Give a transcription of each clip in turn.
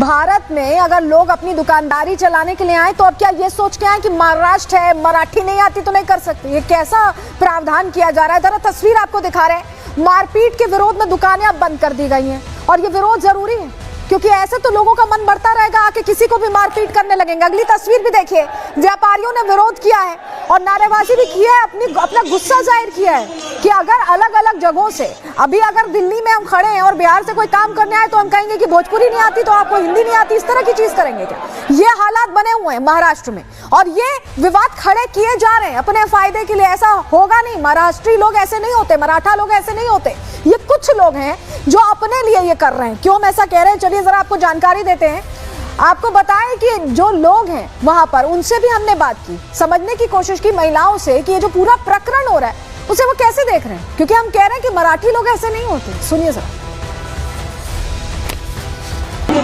भारत में अगर लोग अपनी दुकानदारी चलाने के लिए आए तो अब क्या ये सोच के आए कि महाराष्ट्र है, मराठी नहीं आती तो नहीं कर सकते? ये कैसा प्रावधान किया जा रहा है? जरा तस्वीर आपको दिखा रहे हैं। मारपीट के विरोध में दुकानें अब बंद कर दी गई हैं और ये विरोध जरूरी है क्योंकि ऐसे तो लोगों का मन बढ़ता रहेगा, आके किसी को भी मारपीट करने लगेंगे। अगली तस्वीर भी देखिए, व्यापारियों ने विरोध किया है और नारेबाजी भी की है, अपना गुस्सा जाहिर किया है कि अगर अलग अलग जगहों से, अभी अगर दिल्ली में हम खड़े हैं और बिहार से कोई काम करने आए तो हम कहेंगे कि भोजपुरी नहीं आती तो आपको हिंदी नहीं आती, इस तरह की चीज करेंगे क्या? ये हालात बने हुए हैं महाराष्ट्र में और ये विवाद खड़े किए जा रहे हैं अपने फायदे के लिए। ऐसा होगा नहीं, महाराष्ट्री लोग ऐसे नहीं होते, मराठा लोग ऐसे नहीं होते। ये कुछ लोग हैं जो अपने लिए ये कर रहे हैं। क्यों हम ऐसा कह रहे हैं, चलिए जरा आपको जानकारी देते हैं। आपको बताएं कि जो लोग हैं वहां पर, उनसे भी हमने बात की, समझने की कोशिश की महिलाओं से कि ये जो पूरा प्रकरण हो रहा है उसे वो कैसे देख रहे हैं, क्योंकि हम कह रहे हैं कि मराठी लोग ऐसे नहीं होते। सुनिए जरा।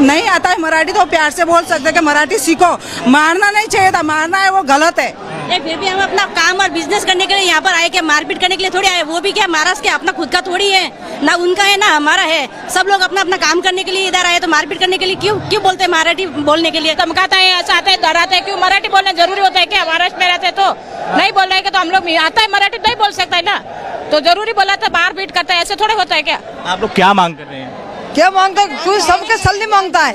नहीं आता है मराठी तो प्यार से बोल सकते कि मराठी सीखो। मारना नहीं चाहिए था, मारना है वो गलत है। फिर भी हम अपना काम और बिजनेस करने के लिए यहाँ पर आए, क्या मारपीट करने के लिए थोड़ी आए? वो भी क्या महाराष्ट्र के अपना खुद का थोड़ी है, ना उनका है ना हमारा है। सब लोग अपना अपना काम करने के लिए इधर आए तो मारपीट करने के लिए क्यों बोलते हैं मराठी बोलने के लिए? धमकाता है, हंसाता है, डराता है। क्यों मराठी बोलना जरूरी होता है क्या? महाराष्ट्र में रहते तो नहीं बोल रहे तो हम लोग आता है मराठी नहीं बोल सकता है ना, तो जरूरी बोला था मारपीट करता है, ऐसे थोड़े होता है क्या? आप लोग क्या मांग कर रहे हैं? क्या मांगता है? कोई सबके सल्ली मांगता है,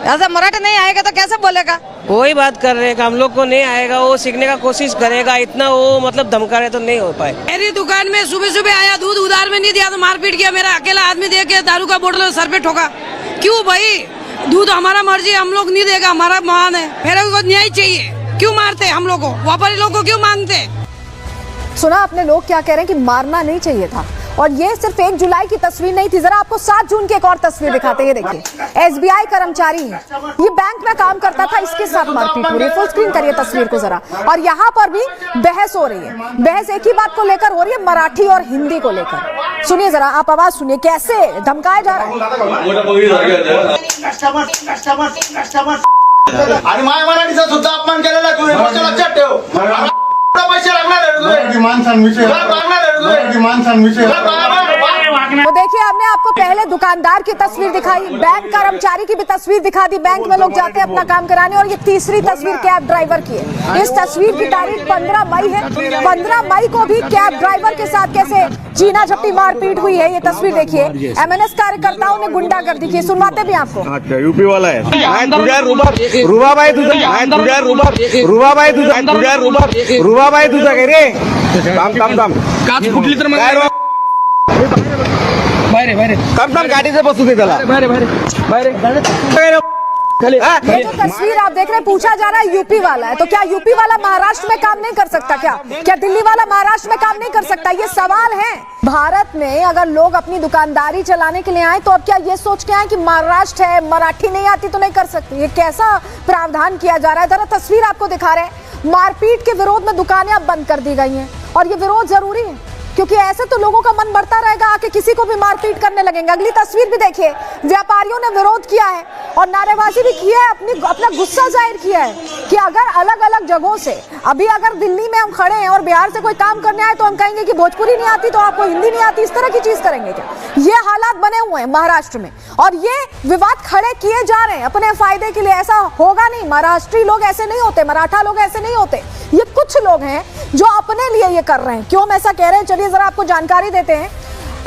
ऐसा मराठी नहीं आएगा तो कैसे बोलेगा? वही बात कर रहे हैं कि हम लोग को नहीं आएगा, वो सीखने का कोशिश करेगा, इतना वो मतलब धमका रहे तो नहीं हो पाए। मेरी दुकान में सुबह सुबह आया, दूध उधार में नहीं दिया तो मारपीट किया। मेरा अकेला आदमी दे के दारू का बोतल सर पे ठोका। क्यों भाई? दूध हमारा मर्जी, हम लोग नहीं देगा, हमारा मान है, फिर उनको न्याय चाहिए। क्यों मारते हम लोग को? व्यापारी लोग को क्यों मांगते? सुना अपने लोग क्या कह रहे हैं कि मारना नहीं चाहिए था। और ये सिर्फ 1 जुलाई की तस्वीर नहीं थी, जरा आपको 7 जून की एक और तस्वीर दिखाते हैं। देखिए, एसबीआई कर्मचारी है, ये बैंक में काम करता था, इसके साथ मारपीट हो रही है। फुल स्क्रीन करिए तस्वीर को जरा। और यहाँ पर भी बहस हो रही है। बहस एक ही बात को लेकर हो रही है, मराठी और हिंदी को लेकर। सुनिए जरा, आप आवाज सुनिए, कैसे धमकाया जा रहा है। आणि माय मराठीचा सुद्धा अपमान केलेला तू, लक्षात ठेव। पैसे लागणार तो देखिए, हमने आपको पहले दुकानदार की तस्वीर दिखाई, बैंक कर्मचारी की भी तस्वीर दिखा दी। बैंक में लोग जाते हैं अपना काम कराने। और ये तीसरी तस्वीर कैब ड्राइवर की है। इस तस्वीर की तारीख 15 मई है। 15 मई को भी कैब ड्राइवर के साथ कैसे चीना झपटी मारपीट हुई है, ये तस्वीर देखिए। एमएनएस कार्यकर्ताओं ने गुंडागर्दी की, सुनवाते भी आपको। अच्छा, यूपी वाला है। रुबाबाई तुझा काय रे? काम काच फुटली तर काम गाडीचं बसू दे त्याला। ये जो तस्वीर आप देख रहे हैं, पूछा जा रहा है यूपी वाला है, तो क्या यूपी वाला महाराष्ट्र में काम नहीं कर सकता? क्या दिल्ली वाला महाराष्ट्र में काम नहीं कर सकता? ये सवाल है। भारत में अगर लोग अपनी दुकानदारी चलाने के लिए आए तो अब क्या ये सोच के आए कि महाराष्ट्र है, मराठी नहीं आती तो नहीं कर सकते? ये कैसा प्रावधान किया जा रहा है? जरा तस्वीर आपको दिखा रहे हैं। मारपीट के विरोध में दुकानें अब बंद कर दी गई हैं और ये विरोध जरूरी है क्योंकि ऐसे तो लोगों का मन बढ़ता रहेगा, आके किसी को भी मारपीट करने लगेंगे। अगली तस्वीर भी देखिए, व्यापारियों ने विरोध किया है और नारेबाजी भी की है, अपना गुस्सा जाहिर किया है कि अगर अलग अलग जगहों से, अभी अगर दिल्ली में हम खड़े हैं और बिहार से कोई काम करने आए तो हम कहेंगे कि भोजपुरी नहीं आती तो आपको हिंदी नहीं आती, इस तरह की चीज करेंगे क्या? ये हालात बने हुए हैं महाराष्ट्र में और ये विवाद खड़े किए जा रहे हैं अपने फायदे के लिए। ऐसा होगा नहीं, महाराष्ट्री लोग ऐसे नहीं होते, मराठा लोग ऐसे नहीं होते। ये कुछ लोग हैं जो अपने लिए ये कर रहे हैं। क्यों हम ऐसा कह रहे हैं, चलिए जरा आपको जानकारी देते हैं।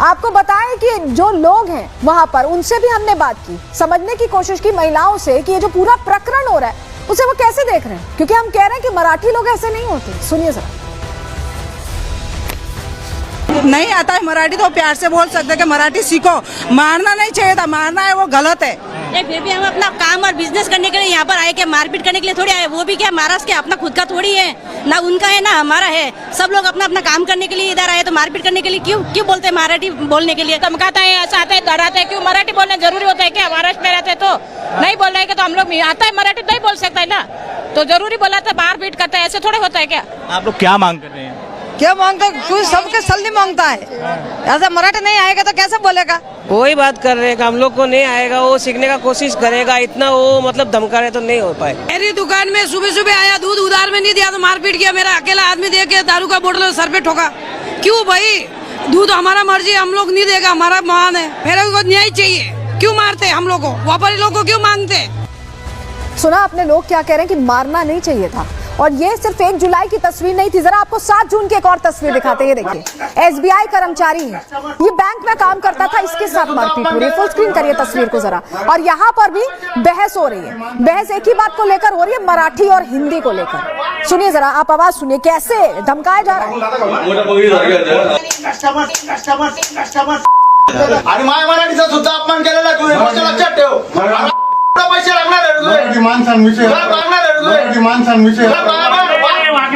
आपको बताएं कि जो लोग हैं वहां पर, उनसे भी हमने बात की, समझने की कोशिश की महिलाओं से कि ये जो पूरा प्रकरण हो रहा है उसे वो कैसे देख रहे हैं, क्योंकि हम कह रहे हैं कि मराठी लोग ऐसे नहीं होते। सुनिए जरा। नहीं आता है मराठी तो प्यार से बोल सकते कि मराठी सीखो। मारना नहीं चाहिए था, मारना है वो गलत है। फिर भी हम अपना काम और बिजनेस करने के लिए यहाँ पर आए, क्या मारपीट करने के लिए थोड़ी आए? वो भी क्या महाराष्ट्र के अपना खुद का थोड़ी है, ना उनका है ना हमारा है। सब लोग अपना अपना काम करने के लिए इधर आए तो मारपीट करने के लिए क्यों बोलते हैं मराठी बोलने के लिए? धमकाता है, हंसाता है, डराता है। क्यों मराठी बोलना जरूरी होता है क्या? महाराष्ट्र में रहते तो नहीं बोल रहे तो हम लोग आता है मराठी नहीं बोल सकता है ना, तो जरूरी बोला था मारपीट करता है, ऐसे थोड़े होता है क्या? आप लोग क्या मांग कर रहे हैं? क्या मांगता है? कोई सबके सल्ली मांगता है, ऐसा मराठी नहीं आएगा तो कैसे बोलेगा? वही बात कर रहे हैं कि हम लोग को नहीं आएगा, वो सीखने का कोशिश करेगा, इतना वो मतलब धमका रहे तो नहीं हो पाए। मेरी दुकान में सुबह सुबह आया, दूध उधार में नहीं दिया तो मारपीट किया। मेरा अकेला आदमी दे के दारू का बोतल सर पे ठोका। क्यों भाई? दूध हमारा मर्जी, हम लोग नहीं देगा, हमारा मान है, फिर उनको न्याय चाहिए। क्यों मारते हम लोग को, व्यापारी लोग को क्यों मांगते? सुना आपने लोग क्या कह रहे हैं कि मारना नहीं चाहिए था। और ये सिर्फ 1 जुलाई की तस्वीर नहीं थी, जरा आपको 7 जून की एक और तस्वीर दिखाते हैं। ये देखिए, SBI कर्मचारी है, ये बैंक में काम करता था, इसके साथ मारपीट हो रही है। फुल स्क्रीन करिए तस्वीर को जरा। और यहाँ पर भी बहस हो रही है। बहस एक ही बात को लेकर हो रही है, मराठी और हिंदी को लेकर। सुनिए जरा, आप आवाज सुनिए, कैसे धमकाया जा रहा है। आणि माय मराठीचा सुद्धा अपमान केलेला आहे तू, हे गोष्ट लक्षात ठेव. पैसे लागणार आहे तुझे. लागणार आहे तुझे.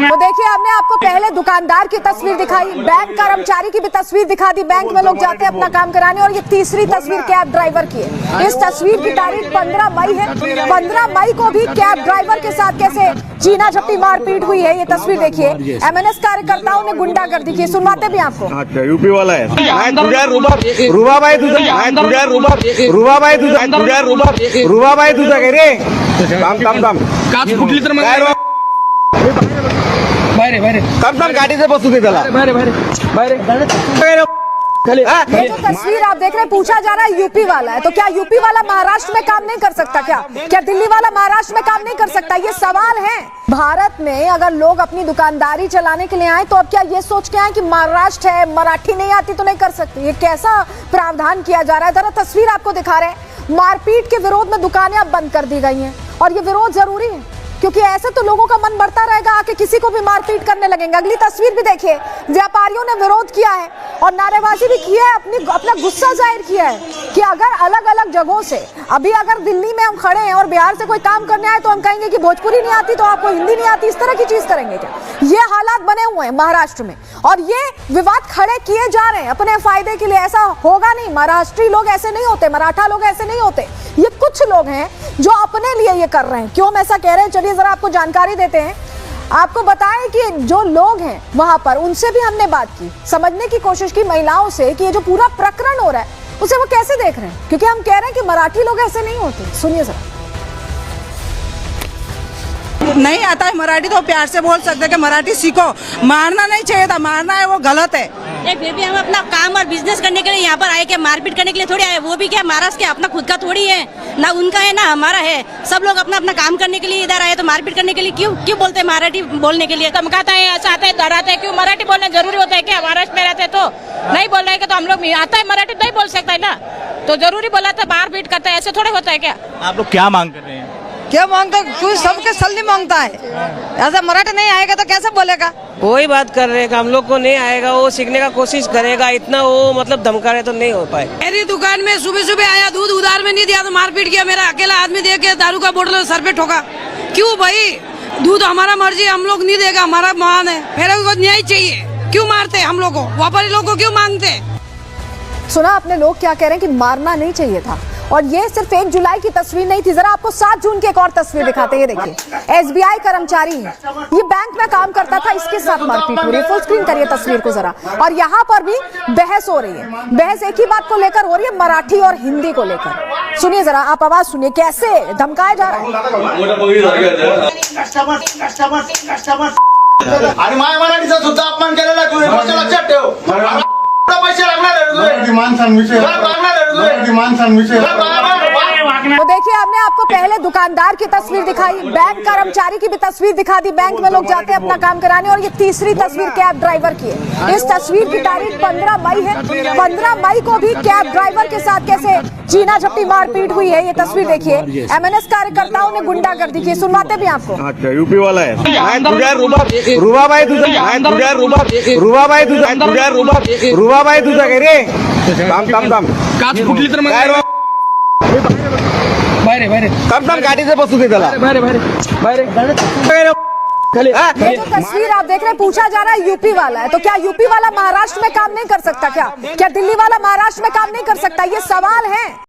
तो देखिए, हमने आपको पहले दुकानदार की तस्वीर दिखाई, बैंक कर्मचारी की भी तस्वीर दिखा दी, बैंक में लोग जाते हैं अपना काम कराने। और ये तीसरी तस्वीर कैब ड्राइवर की है। इस तस्वीर की तारीख 15 मई है। 15 मई को भी कैब ड्राइवर के साथ कैसे चीना झपटी मारपीट हुई है, ये तस्वीर देखिए। MNS कार्यकर्ताओं ने गुंडागर्दी की, सुनवाते भी आपको। अच्छा, यूपी वाला आहे. नाही तुझ्या रुबाबाई तुझा, नाही तुझ्या रुबाबाई तुझा, तुझ्या रुबाबाई तुझा काय रे? थांब काच फुटली तर काय रो- बाहेर थांब गाडीचे बसू दे त्याला. हा? ये जो तस्वीर आप देख रहे हैं, पूछा जा रहा है यूपी वाला है, तो क्या यूपी वाला महाराष्ट्र में काम नहीं कर सकता? क्या दिल्ली वाला महाराष्ट्र में काम नहीं कर सकता? ये सवाल है। भारत में अगर लोग अपनी दुकानदारी चलाने के लिए आए तो अब क्या ये सोच के आए कि महाराष्ट्र है, मराठी नहीं आती तो नहीं कर सकते? ये कैसा प्रावधान किया जा रहा है? जरा तस्वीर आपको दिखा रहे हैं। मारपीट के विरोध में दुकानें अब बंद कर दी गई हैं और ये विरोध जरूरी है, क्योंकि ऐसे तो लोगों का मन बढ़ता रहेगा, आके किसी को भी मारपीट करने लगेंगे। अगली तस्वीर भी देखिए, व्यापारियों ने विरोध किया है और नारेबाजी भी की है, अपना गुस्सा जाहिर किया है कि अगर अलग अलग जगहों से, अभी अगर दिल्ली में हम खड़े हैं और बिहार से कोई काम करने आए तो हम कहेंगे कि भोजपुरी नहीं आती तो आपको हिंदी नहीं आती, इस तरह की चीज करेंगे क्या? ये हालात बने हुए हैं महाराष्ट्र में और ये विवाद खड़े किए जा रहे हैं अपने फायदे के लिए। ऐसा होगा नहीं, महाराष्ट्री लोग ऐसे नहीं होते, मराठा लोग ऐसे नहीं होते। ये कुछ लोग हैं जो अपने लिए ये कर रहे हैं। क्यों हम ऐसा कह रहे हैं, चलिए जरा आपको जानकारी देते हैं। आपको बताएं कि जो लोग हैं वहां पर, उनसे भी हमने बात की, समझने की कोशिश की महिलाओं से कि ये जो पूरा प्रकरण हो रहा है उसे वो कैसे देख रहे हैं, क्योंकि हम कह रहे हैं कि मराठी लोग ऐसे नहीं होते। सुनिए जरा। नहीं आता है मराठी तो प्यार से बोल सकते कि मराठी सीखो। मारना नहीं चाहिए था, मारना है वो गलत है। फिर भी हम अपना काम और बिजनेस करने के लिए यहाँ पर आए, क्या मारपीट करने के लिए थोड़ी आए? वो भी क्या महाराष्ट्र के अपना खुद का थोड़ी है, ना उनका है ना हमारा है। सब लोग अपना अपना काम करने के लिए इधर आए, तो मारपीट करने के लिए क्यों बोलते हैं मराठी बोलने के लिए? धमकाता है, ऐसा आता है, डराता है। क्यों मराठी बोलना जरूरी होता है क्या? महाराष्ट्र में रहते तो नहीं बोल रहे हैं तो हम लोग आता है मराठी नहीं बोल सकता है ना, तो जरूरी बोला था मारपीट करता है, ऐसे थोड़े होता है क्या? आप लोग क्या मांग कर रहे हैं? क्या मांगता? कोई सबके सल्ली मांगता है, ऐसा मराठी नहीं आएगा तो कैसे बोलेगा? वही बात कर रहे हैं कि हम लोग को नहीं आएगा, वो सीखने का कोशिश करेगा, इतना वो मतलब धमका रहे तो नहीं हो पाए। मेरी दुकान में सुबह आया, दूध उधार में नहीं दिया तो मारपीट किया। मेरा अकेला आदमी दे के दारू का बोतल सर पे ठोका। क्यों भाई? दूध हमारा मर्जी, हम लोग नहीं देगा, हमारा मान है, फिर उनको न्याय चाहिए। क्यों मारते हम लोग को, व्यापारी लोग को क्यों मांगते? सुना आपने लोग क्या कह रहे हैं कि मारना नहीं चाहिए था। और ये सिर्फ 1 जुलाई की तस्वीर नहीं थी, जरा आपको 7 जून की एक और तस्वीर दिखाते हैं। ये देखिए, SBI कर्मचारी है, ये बैंक में काम करता था, इसके साथ मारपीट हो रही है। फुल स्क्रीन करिए तस्वीर को जरा। और यहाँ पर भी बहस हो रही है। बहस एक ही बात को लेकर हो रही है, मराठी और हिंदी को लेकर। सुनिए जरा, आप आवाज सुनिए, कैसे धमकाया जा रहा है। आणि माय मराठीचा सुद्धा अपमान केलेला आहे तू, हे गोष्ट लक्षात ठेव. पैसे लागणार आहे तुझे. लागणार आहे तुझे. तो देखिए, हमने आपको पहले दुकानदार की तस्वीर दिखाई, बैंक कर्मचारी की भी तस्वीर दिखा दी, बैंक में लोग जाते हैं अपना काम कराने। और ये तीसरी तस्वीर कैब ड्राइवर की है। इस तस्वीर की तारीख 15 मई है। 15 मई को भी कैब ड्राइवर के साथ कैसे चीना झपटी मारपीट हुई है, ये तस्वीर देखिए। MNS कार्यकर्ताओं ने गुंडागर्दी की, सुनवाते भी आपको। अच्छा, यूपी वाला आहे. नाही तुझ्या रुबाबाई तुझा, नाही तुझ्या रुबाबाई तुझा, तुझ्या रुबाबाई तुझा काय रे? थांब काच फुटली तर काय रो- बाहेर थांब गाडीचे बसू दे त्याला. हा? ये जो तस्वीर आप देख रहे हैं, पूछा जा रहा है यूपी वाला है, तो क्या यूपी वाला महाराष्ट्र में काम नहीं कर सकता? क्या दिल्ली वाला महाराष्ट्र में काम नहीं कर सकता? ये सवाल है।